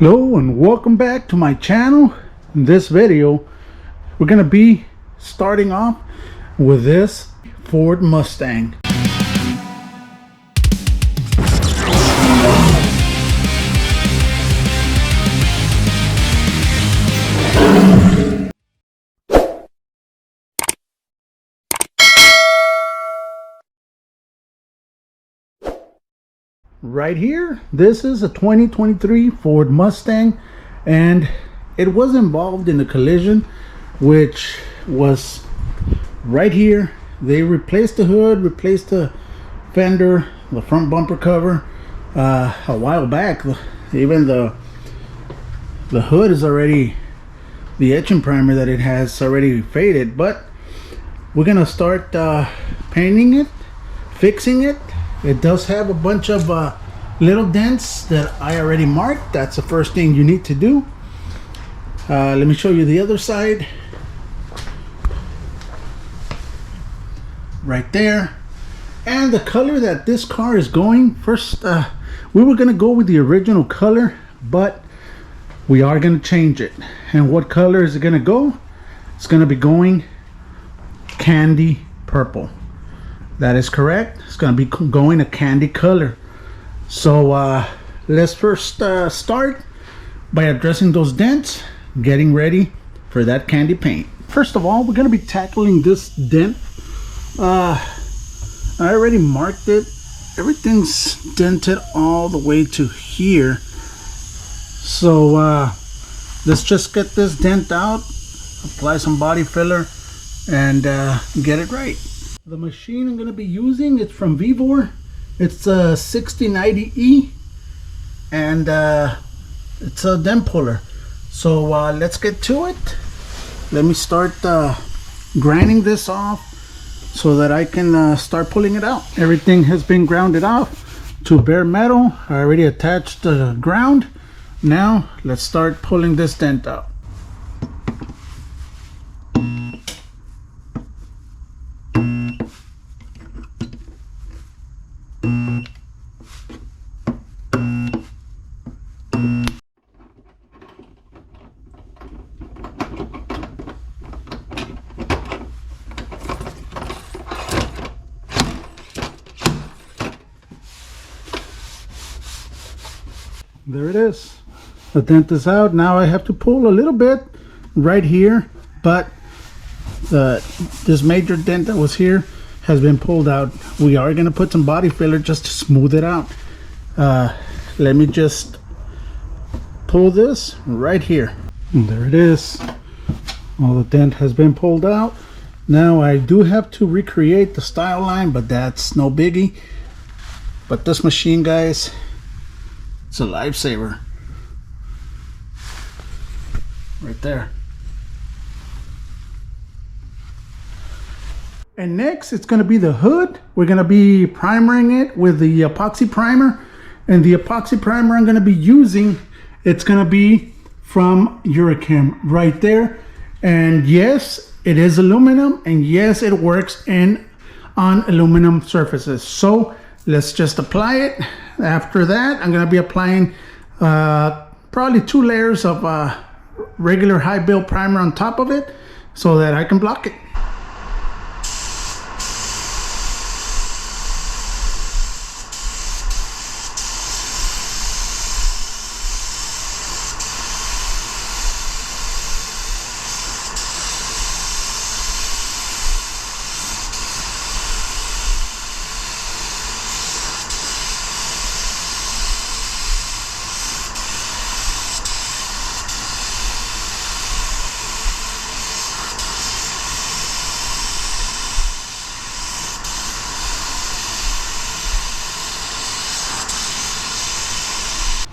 Hello and welcome back to my channel. In this video we're gonna be starting off with this Ford Mustang. Right here, this is a 2023 Ford Mustang, and it was involved in a collision, which was right here. They replaced the hood, replaced the fender, the front bumper cover a while back. Even the hood is already, the etching primer that it has already faded, but we're gonna start painting it, fixing it. It does have a bunch of little dents that I already marked. That's the first thing you need to do. Let me show you the other side. Right there. And the color that this car is going, first we were gonna go with the original color, but we are gonna change it. And what color is it gonna go? It's gonna be going candy purple. That is correct. It's going to be going a candy color. So let's first start by addressing those dents, getting ready for that candy paint. First of all, we're going to be tackling this dent. I already marked it. Everything's dented all the way to here. So let's just get this dent out, apply some body filler, and get it right. The machine I'm going to be using, it's from Vivor. It's a 6090E, and it's a dent puller. So let's get to it. Let me start grinding this off so that I can start pulling it out. Everything has been grounded off to bare metal. I already attached the ground. Now let's start pulling this dent out. There it is. The dent is out. Now I have to pull a little bit right here, but this major dent that was here has been pulled out. We are going to put some body filler just to smooth it out. Let me just pull this right here. And there it is. All the dent has been pulled out. Now I do have to recreate the style line, but that's no biggie. But this machine, guys, it's a lifesaver. Right there. And next, it's going to be the hood. We're going to be primering it with the epoxy primer. And the epoxy primer I'm going to be using, it's going to be from Eurochem right there. And yes, it is aluminum. And yes, it works on aluminum surfaces. So let's just apply it. After that, I'm going to be applying probably 2 layers of regular high build primer on top of it so that I can block it.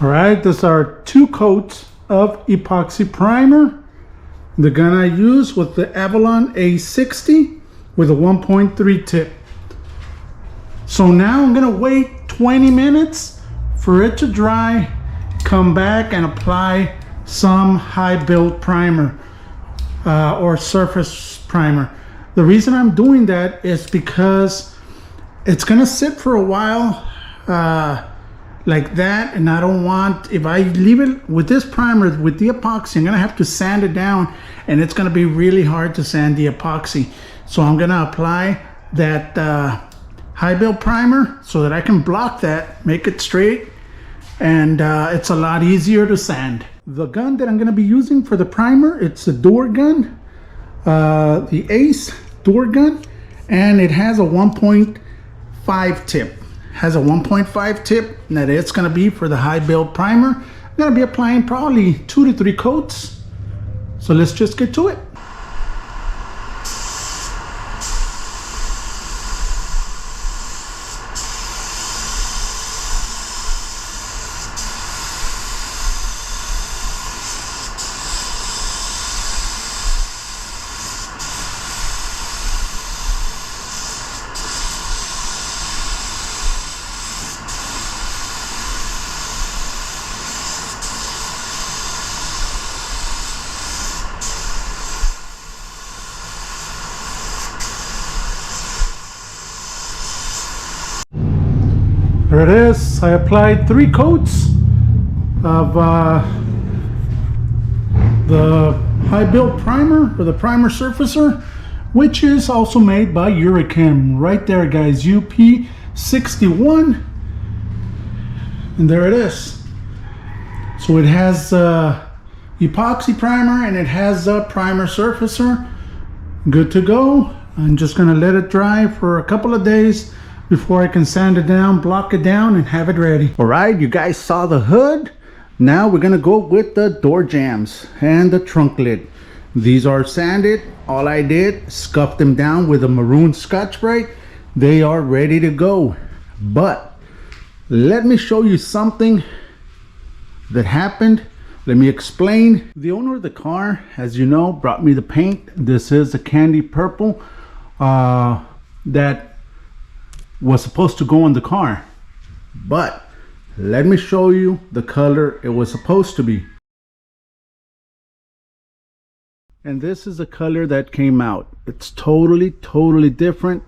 All right, these are 2 coats of epoxy primer. The gun I use was the Avalon A60 with a 1.3 tip. So now I'm gonna wait 20 minutes for it to dry, come back and apply some high build primer or surface primer. The reason I'm doing that is because it's gonna sit for a while like that, and I don't want, if I leave it with this primer with the epoxy, I'm gonna have to sand it down, and it's gonna be really hard to sand the epoxy. So I'm gonna apply that high build primer so that I can block that, make it straight, and it's a lot easier to sand. The gun that I'm gonna be using for the primer, it's a door gun, the Ace door gun, and it has a 1.5 tip. Has a 1.5 tip that it's going to be for the high build primer. I'm going to be applying probably 2 to 3 coats. So let's just get to it. There it is. I applied 3 coats of the high build primer, or the primer surfacer, which is also made by Eurochem. Right there, guys, UP61, and there it is. So it has epoxy primer and it has a primer surfacer. Good to go. I'm just gonna let it dry for a couple of days before I can sand it down, block it down, and have it ready. All right, you guys saw the hood. Now we're gonna go with the door jambs and the trunk lid. These are sanded. All I did, scuffed them down with a maroon Scotch-Brite. They are ready to go. But let me show you something that happened. Let me explain. The owner of the car, as you know, brought me the paint. This is a candy purple that was supposed to go on the car, but let me show you the color it was supposed to be. And this is the color that came out. It's totally different.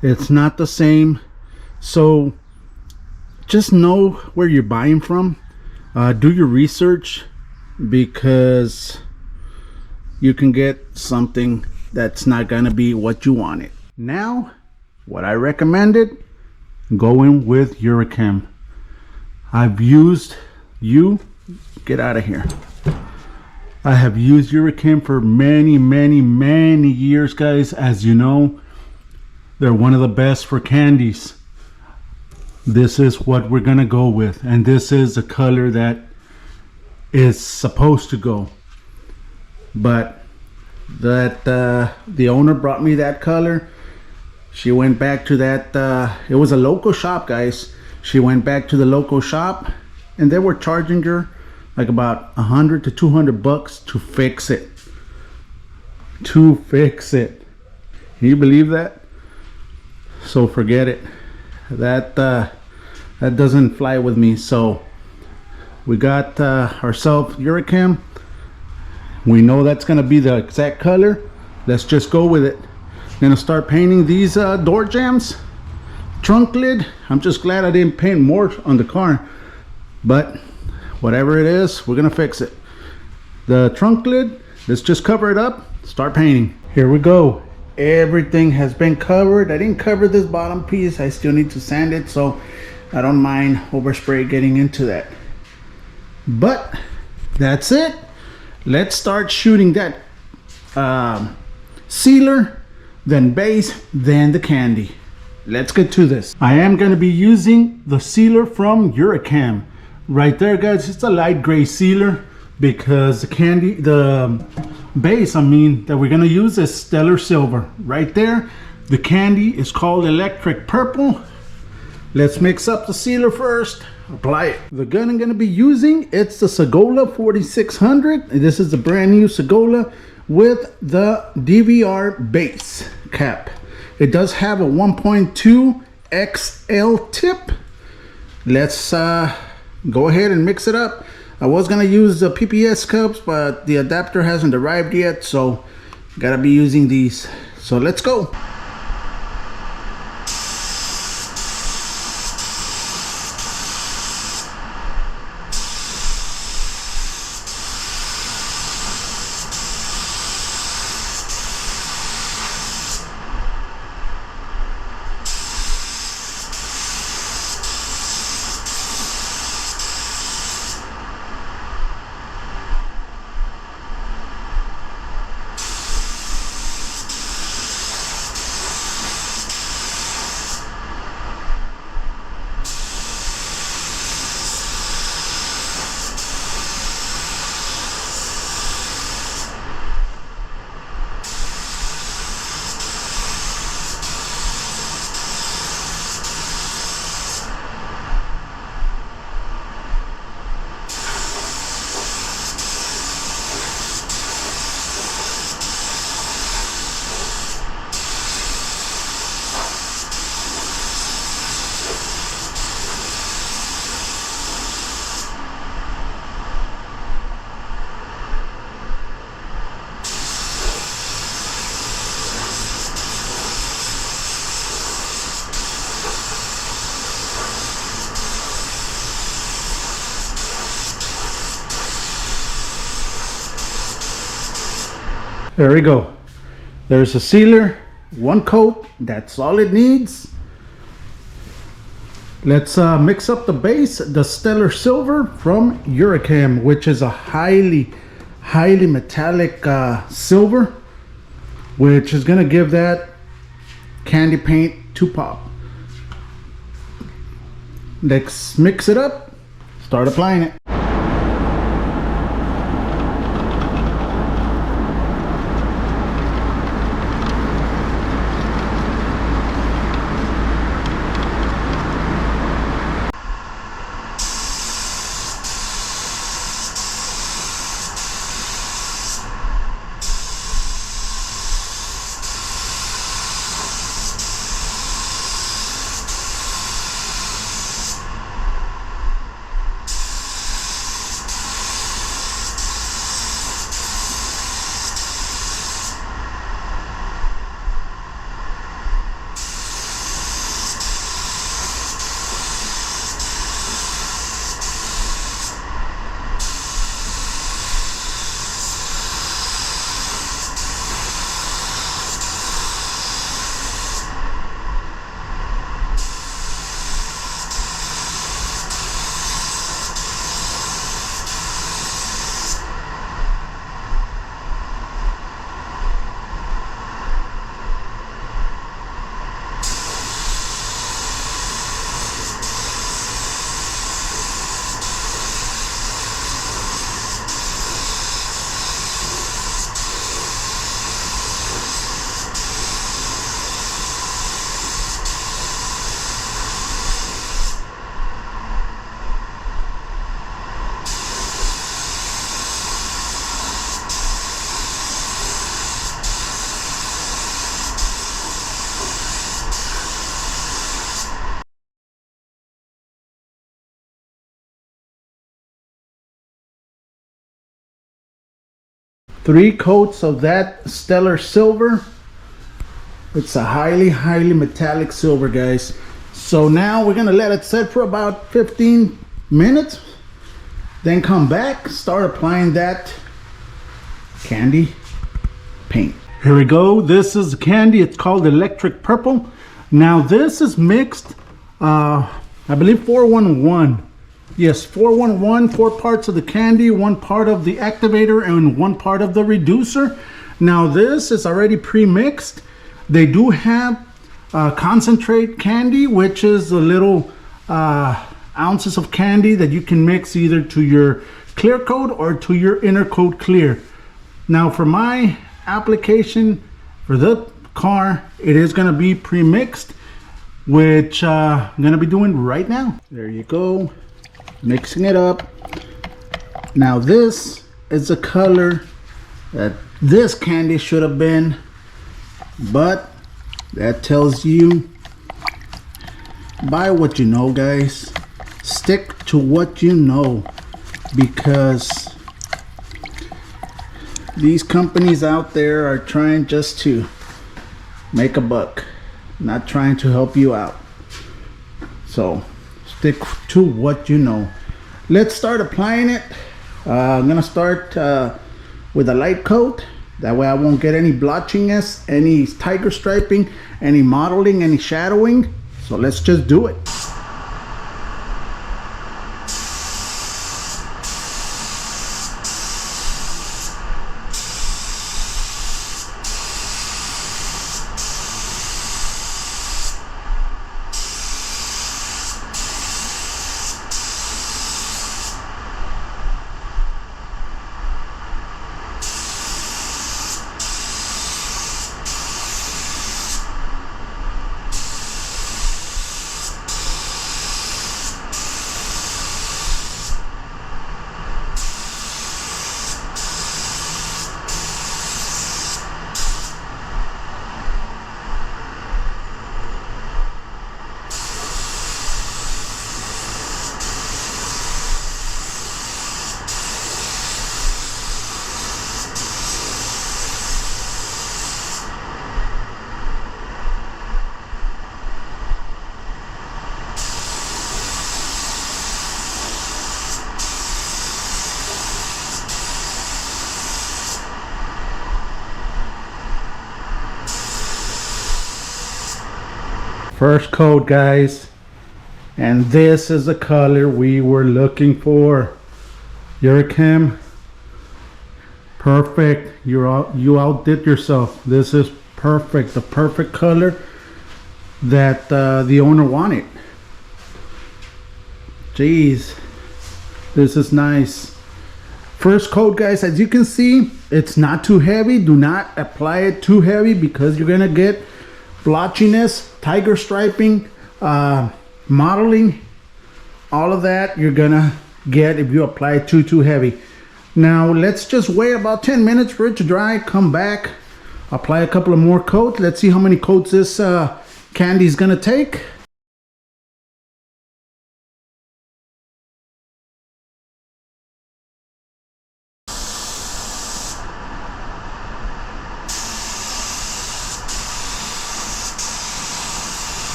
It's not the same. So just know where you're buying from. Do your research, because you can get something that's not gonna be what you wanted. Now, what I recommended, going with Eurochem. I've used get out of here. I have used Eurochem for many years, guys. As you know, they're one of the best for candies. This is what we're gonna go with, and this is the color that is supposed to go. But that the owner brought me that color. She went back to that, it was a local shop, guys. She went back to the local shop, and they were charging her like about 100 to 200 bucks to fix it. To fix it. Can you believe that? So forget it. That doesn't fly with me. So we got ourselves Eurochem. We know that's gonna be the exact color. Let's just go with it. Gonna start painting these door jambs, trunk lid. I'm just glad I didn't paint more on the car, but whatever it is, we're gonna fix it. The trunk lid, let's just cover it up, start painting. Here we go. Everything has been covered. I didn't cover this bottom piece. I still need to sand it, so I don't mind overspray getting into that. But that's it. Let's start shooting that sealer, then base, then the candy. Let's get to this. I am going to be using the sealer from Eurochem. Right there, guys, it's a light gray sealer, because the base, that we're going to use is stellar silver. Right there, the candy is called electric purple. Let's mix up the sealer first, apply it. The gun I'm going to be using, it's the Segola 4600. This is the brand new Segola with the DVR base cap. It does have a 1.2 XL tip. Let's go ahead and mix it up. I was gonna use the PPS cups, but the adapter hasn't arrived yet, so gotta be using these. So let's go. There we go. There's a sealer, one coat, that's all it needs. Let's mix up the base, the Stellar Silver from Eurocam, which is a highly metallic silver, which is gonna give that candy paint to pop. Let's mix it up, start applying it. Three coats of that Stellar Silver. It's a highly metallic silver, guys. So now we're gonna let it set for about 15 minutes, then come back, start applying that candy paint. Here we go. This is candy. It's called Electric Purple. Now this is mixed, I believe 411. Yes, 411, 4 parts of the candy, 1 part of the activator, and 1 part of the reducer. Now this is already pre-mixed. They do have concentrate candy, which is the little ounces of candy that you can mix either to your clear coat or to your inner coat clear. Now for my application for the car, it is going to be pre-mixed, which I'm going to be doing right now. There you go. Mixing it up. Now this is the color that this candy should have been, but that tells you buy what you know, guys. Stick to what you know, because these companies out there are trying just to make a buck, not trying to help you out. So stick to what you know. Let's start applying it. I'm gonna start with a light coat. That way I won't get any blotchiness, any tiger striping, any modeling, any shadowing. So let's just do it. First coat, guys. And this is the color we were looking for. Eurochem. Perfect. You outdid yourself. This is perfect. The perfect color that the owner wanted. Jeez. This is nice. First coat, guys. As you can see, it's not too heavy. Do not apply it too heavy because you're gonna get blotchiness, tiger striping, modeling, all of that you're gonna get if you apply it too heavy. Now let's just wait about 10 minutes for it to dry, come back, apply a couple of more coats. Let's see how many coats this candy is gonna take.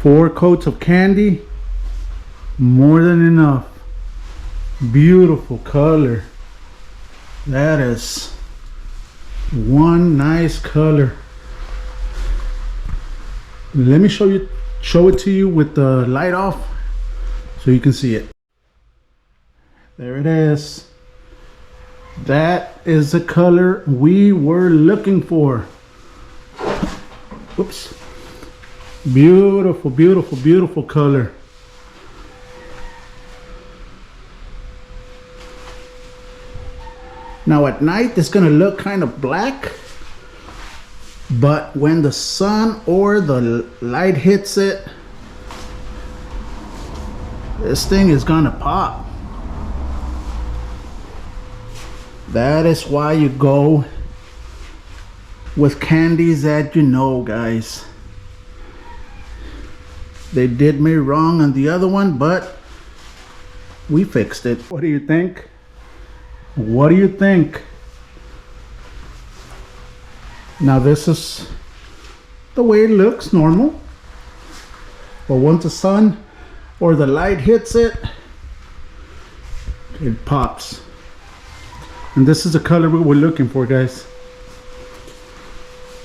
Four coats of candy, more than enough. Beautiful color. That is one nice color. Let me show it to you with the light off so you can see it. There it is. That is the color we were looking for. Whoops. Beautiful, beautiful, beautiful color. Now at night it's gonna look kind of black, but when the sun or the light hits it, this thing is gonna pop. That is why you go with candies that you know, guys. They did me wrong on the other one, but we fixed it. What do you think? What do you think? Now this is the way it looks normal, but once the sun or the light hits it, it pops. And this is the color we were looking for, guys.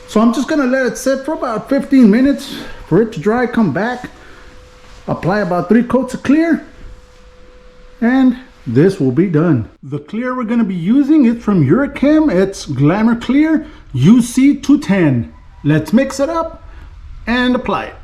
So I'm just gonna let it sit for about 15 minutes for it to dry, come back, apply about 3 coats of clear, and this will be done. The clear we're gonna be using is from Eurochem. It's Glamour Clear UC210. Let's mix it up and apply it.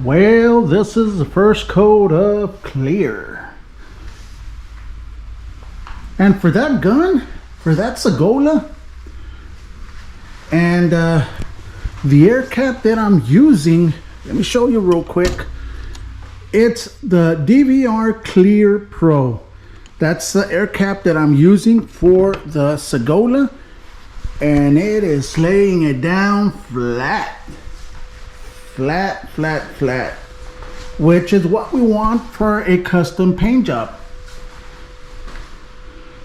Well, this is the first coat of clear. And for that gun, for that Segola, and the air cap that I'm using, let me show you real quick. It's the DVR Clear Pro. That's the air cap that I'm using for the Segola, and it is laying it down flat, which is what we want for a custom paint job.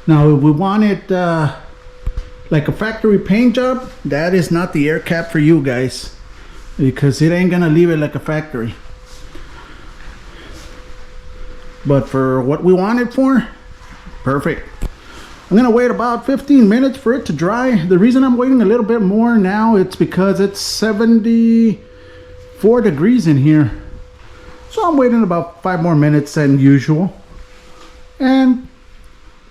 Now if we want it like a factory paint job, that is not the air cap for you guys, because it ain't gonna leave it like a factory. But for what we want it for, perfect. I'm gonna wait about 15 minutes for it to dry. The reason I'm waiting a little bit more now, it's because it's 74 degrees in here. So I'm waiting about 5 more minutes than usual. And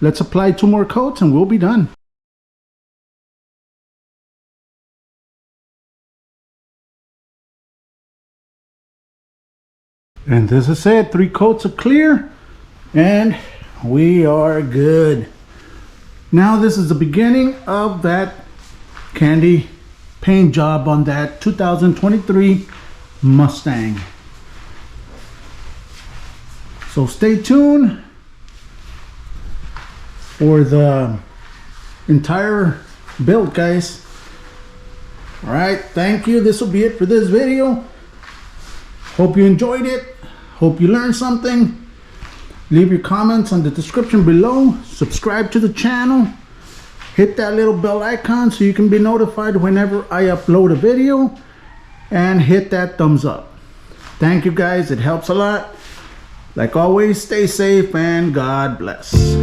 let's apply 2 more coats and we'll be done. And this is it, 3 coats of clear, and we are good. Now this is the beginning of that candy paint job on that 2023 Mustang. So stay tuned for the entire build, guys. All right, thank you. This will be it for this video. Hope you enjoyed it. Hope you learned something. Leave your comments on the description below. Subscribe to the channel. Hit that little bell icon so you can be notified whenever I upload a video. And hit that thumbs up. Thank you guys. It helps a lot. Like always, stay safe and God bless.